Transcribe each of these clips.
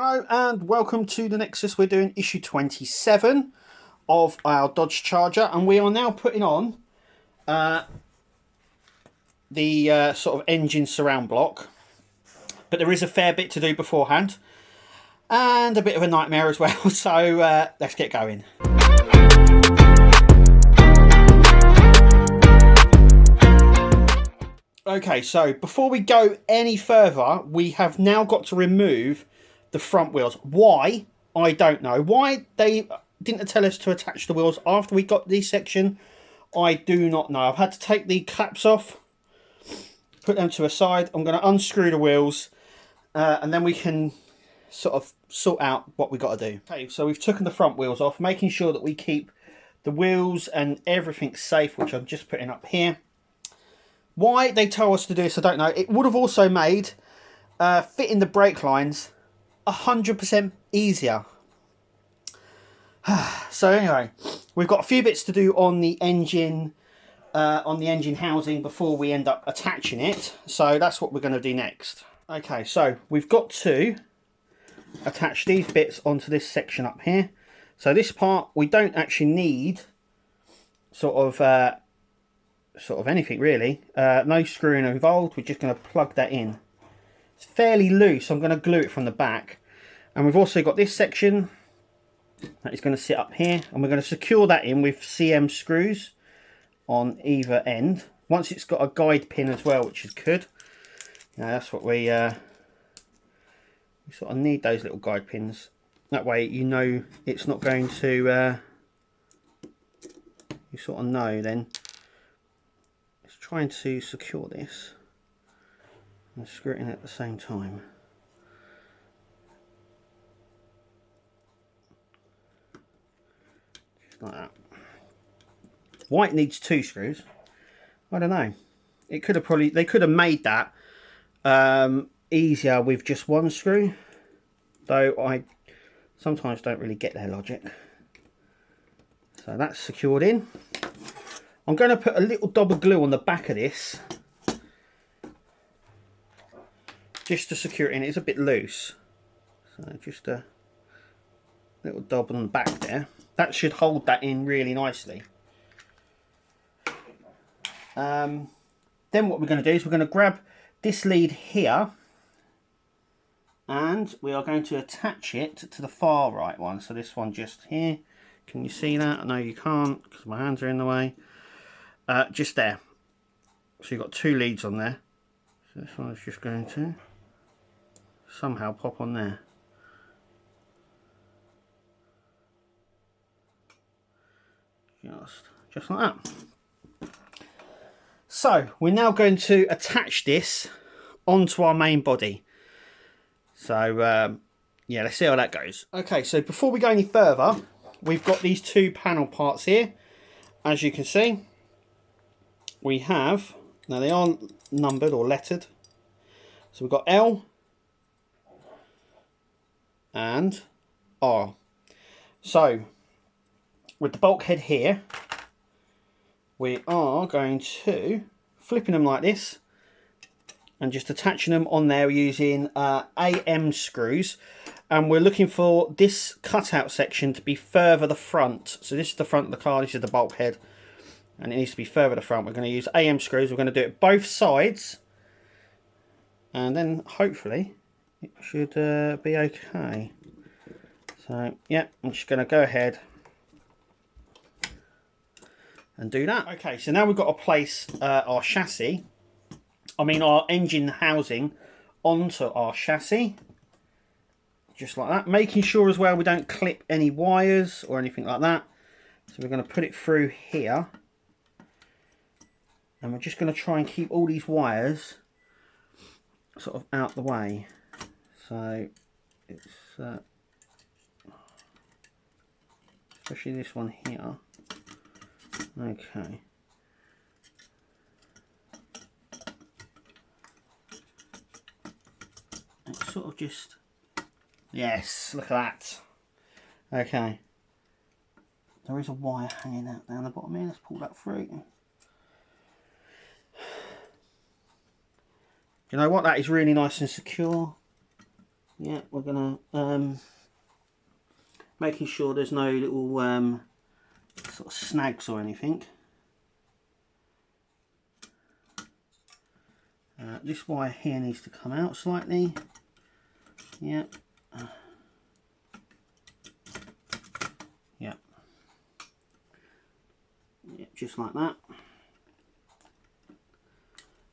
Hello and welcome to the Nexus. We're doing issue 27 of our Dodge Charger, and we are now putting on the sort of engine surround block, but there is a fair bit to do beforehand and a bit of a nightmare as well, so let's get going. Okay, so before we go any further, we have now got to remove the front wheels. Why? I don't know. Why they didn't tell us to attach the wheels after we got this section, I do not know. I've had to take the caps off, put them to a side. I'm going to unscrew the wheels and then we can sort of sort out what we got to do. Okay, so we've taken the front wheels off, making sure that we keep the wheels and everything safe, which I'm just putting up here. Why they told us to do this, I don't know. It would have also made fitting the brake lines 100% easier. So anyway, we've got a few bits to do on the engine housing before we end up attaching it. So that's what we're going to do next. Okay, so we've got to attach these bits onto this section up here. So this part we don't actually need sort of anything really. No screwing involved. We're just going to plug that in. It's fairly loose. I'm going to glue it from the back, and we've also got this section that is going to sit up here, and we're going to secure that in with CM screws on either end. Once it's got a guide pin as well, which is good. Now that's what we sort of need, those little guide pins. That way you know it's not going to. You sort of know then. Let's try to secure this and screw it in at the same time. Just like that. Why it needs two screws, I don't know. It could have they could have made that easier with just one screw, though I sometimes don't really get their logic. So that's secured in. I'm going to put a little dab of glue on the back of this just to secure it in. It's a bit loose, so just a little dab on the back there. That should hold that in really nicely. Then what we're going to do is we're going to grab this lead here and we are going to attach it to the far right one. So this one just here. Can you see that? No, you can't because my hands are in the way. Just there. So you've got two leads on there. So this one is just going to somehow pop on there. Just like that. So we're now going to attach this onto our main body. So yeah, let's see how that goes. Okay, so before we go any further, we've got these two panel parts here. As you can see, we have, now they aren't numbered or lettered. So we've got L and R. So with the bulkhead here, we are going to flipping them like this and just attaching them on there using AM screws, and we're looking for this cutout section to be further the front. So this is the front of the car, this is the bulkhead, and it needs to be further the front. We're going to use AM screws. We're going to do it both sides, and then hopefully it should be okay. So yeah, I'm just going to go ahead and do that. Okay, so now we've got to place our chassis, our engine housing onto our chassis, just like that, making sure as well we don't clip any wires or anything like that. So we're going to put it through here, and we're just going to try and keep all these wires sort of out the way. So it's especially this one here. Okay. It's sort of just, yes, look at that. Okay. There is a wire hanging out down the bottom here. Let's pull that through. You know what? That is really nice and secure. Yeah, we're gonna making sure there's no little sort of snags or anything. This wire here needs to come out slightly. Yeah. Yeah. Yeah, just like that.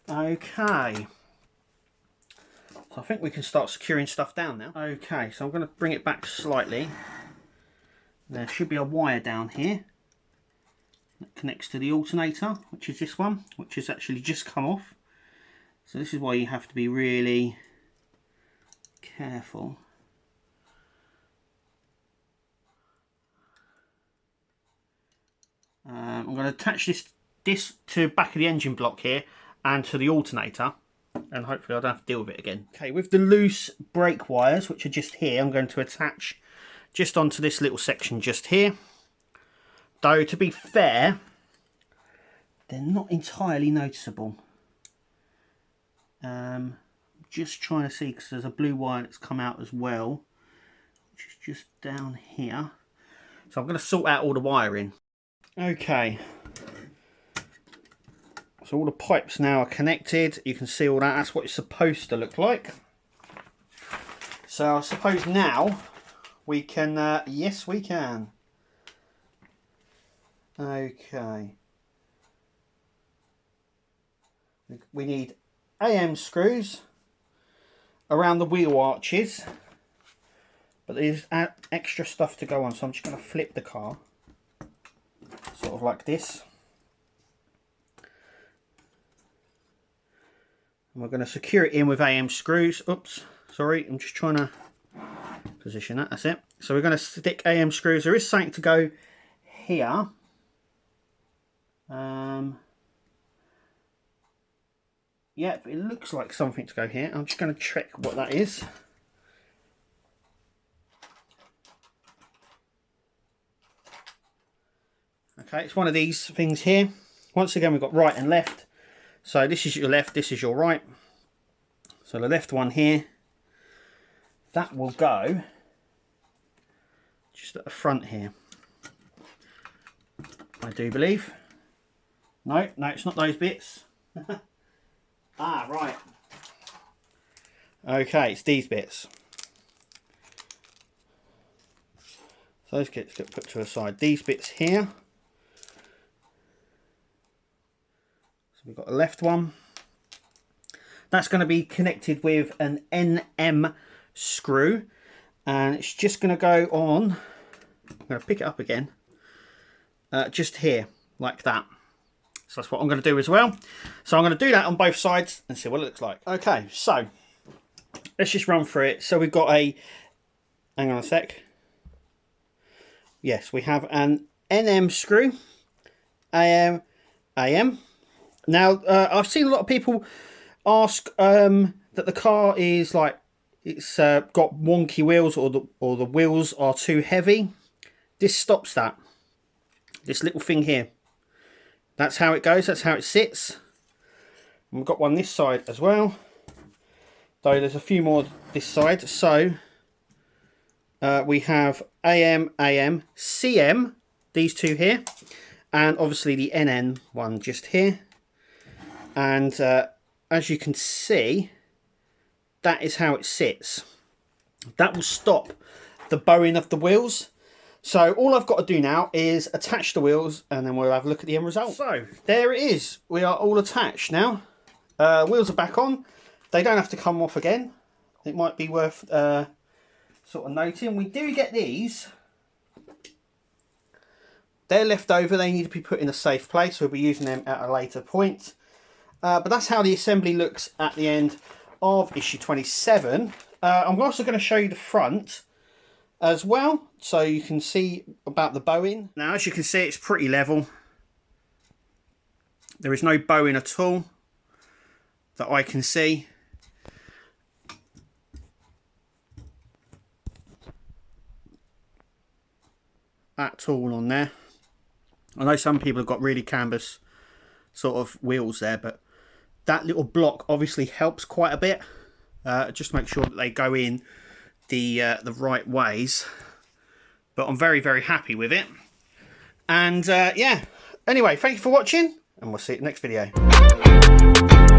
Okay. So I think we can start securing stuff down now. Okay, so I'm going to bring it back slightly. There should be a wire down here that connects to the alternator, which is this one, which has actually just come off. So this is why you have to be really careful. I'm going to attach this to back of the engine block here and to the alternator, and hopefully I don't have to deal with it again. Okay, with the loose brake wires, which are just here, I'm going to attach just onto this little section just here. Though, to be fair, they're not entirely noticeable. Just trying to see, because there's a blue wire that's come out as well, which is just down here. So I'm going to sort out all the wiring. Okay. So all the pipes now are connected. You can see all that. That's what it's supposed to look like. So I suppose now we can, yes we can. Okay. We need AM screws around the wheel arches, but there's extra stuff to go on, so I'm just going to flip the car sort of like this, and we're going to secure it in with AM screws. Oops, sorry, I'm just trying to position that. That's it. So we're going to stick AM screws. There is something to go here. Yep, it looks like something to go here. I'm just going to check what that is. Okay, it's one of these things here. Once again, we've got right and left. So this is your left, this is your right. So the left one here, that will go just at the front here, I do believe. No, it's not those bits. Ah, right. Okay, it's these bits. So those get put to the side. These bits here. So we've got a left one. That's going to be connected with an NM screw. And it's just going to go on. I'm going to pick it up again. Just here, like that. So that's what I'm going to do as well. So I'm going to do that on both sides and see what it looks like. Okay, so let's just run through it. So we've got a, hang on a sec. Yes, we have an NM screw, AM. Now, I've seen a lot of people ask that the car is like, it's got wonky wheels, or the wheels are too heavy. This stops that. This little thing here. That's how it goes, that's how it sits. And we've got one this side as well. Though there's a few more this side. So we have AM, CM, these two here. And obviously the NN one just here. And as you can see, that is how it sits. That will stop the bowing of the wheels. So all I've got to do now is attach the wheels, and then we'll have a look at the end result. So there it is. We are all attached now. Wheels are back on. They don't have to come off again. It might be worth sort of noting. We do get these. They're left over. They need to be put in a safe place. We'll be using them at a later point. But that's how the assembly looks at the end of issue 27. I'm also going to show you the front as well, so you can see about the bowing. Now, as you can see, it's pretty level. There is no bowing at all that I can see. At all on there. I know some people have got really canvas sort of wheels there, but that little block obviously helps quite a bit. Just to make sure that they go in the right ways, but I'm very, very happy with it. And yeah, anyway, thank you for watching, and we'll see you in the next video.